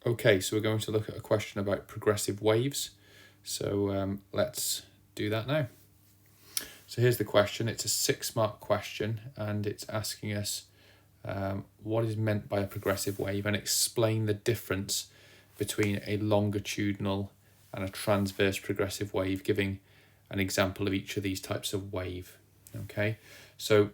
Okay, so we're going to look at a question about progressive waves. So let's do that now. So here's the question. It's a 6-mark question, and it's asking us what is meant by a progressive wave, and explain the difference between a longitudinal and a transverse progressive wave, giving an example of each of these types of wave. Okay, so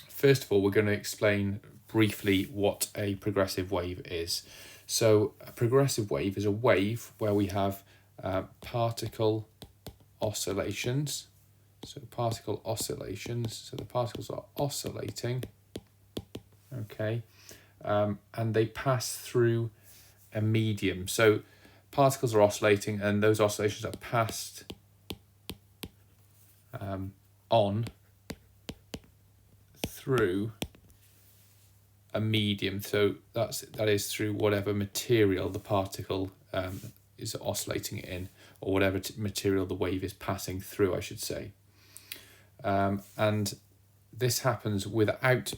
first of all, we're going to explain briefly what a progressive wave is. So a progressive wave is a wave where we have particle oscillations. So particle oscillations, so the particles are oscillating, okay, and they pass through a medium. So particles are oscillating, and those oscillations are passed on through a medium. So that is through whatever material the particle is oscillating in, or whatever material the wave is passing through, I should say. And this happens without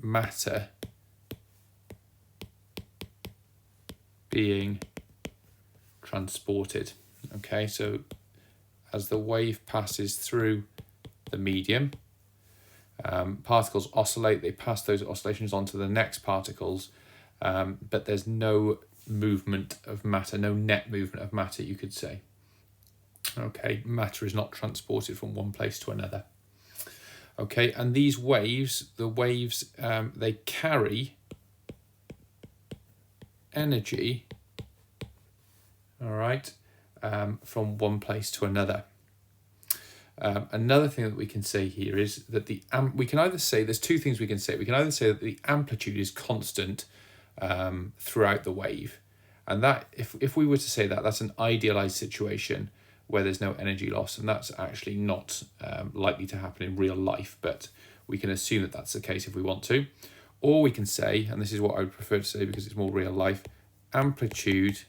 matter being transported. Okay, so as the wave passes through the medium, particles oscillate, they pass those oscillations on to the next particles, but there's no movement of matter, no net movement of matter, you could say. Okay, matter is not transported from one place to another. Okay, and these waves, the waves, they carry energy, all right, from one place to another. Another thing that we can say here is that we can either say, there's two things we can say. We can either say that the amplitude is constant throughout the wave, and that if we were to say that, that's an idealized situation where there's no energy loss, and that's actually not likely to happen in real life, but we can assume that that's the case if we want to. Or we can say, and this is what I would prefer to say because it's more real life, amplitude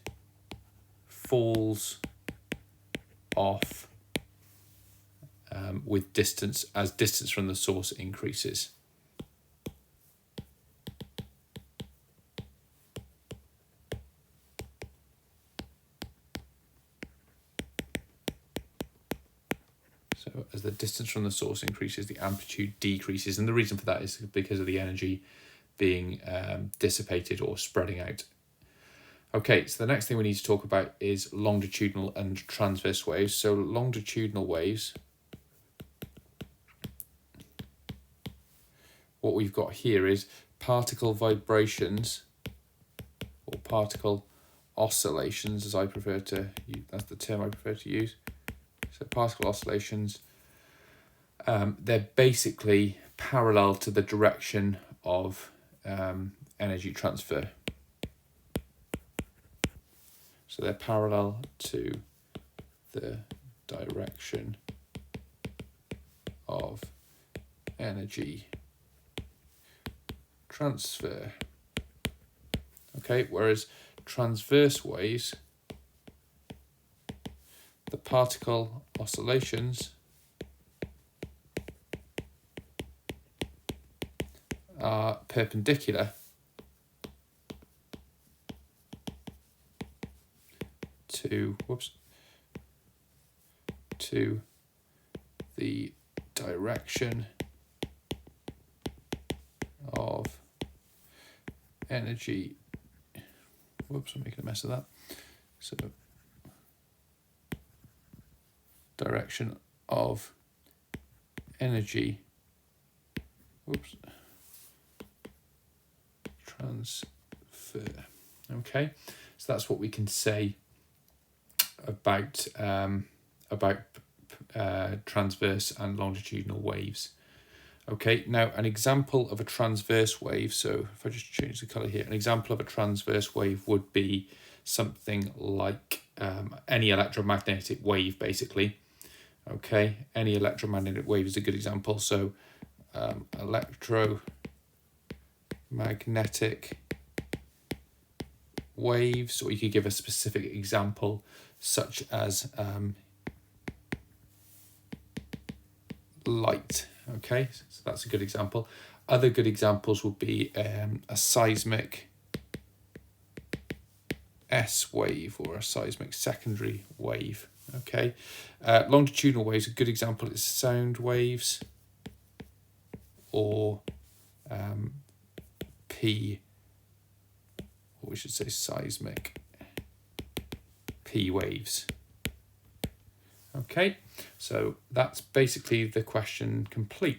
falls off with distance, as distance from the source increases. So as the distance from the source increases, the amplitude decreases, and the reason for that is because of the energy being dissipated or spreading out. Okay, so the next thing we need to talk about is longitudinal and transverse waves. So longitudinal waves, what we've got here is particle vibrations, or particle oscillations, as I prefer to use, that's the term I prefer to use. So particle oscillations, they're basically parallel to the direction of energy transfer. So they're parallel to the direction of energy transfer. Okay, whereas transverse waves, the particle oscillations are perpendicular to the direction of energy. I'm making a mess of that. So direction of energy transfer. Okay, so that's what we can say about transverse and longitudinal waves. Okay, now an example of a transverse wave, so if I just change the colour here, an example of a transverse wave would be something like any electromagnetic wave, basically. Okay, any electromagnetic wave is a good example. So electromagnetic waves, or you could give a specific example such as light. Okay, so that's a good example. Other good examples would be a seismic S wave or a seismic secondary wave. Okay, longitudinal waves, a good example is sound waves, or P, or we should say seismic P waves. Okay, so that's basically the question complete.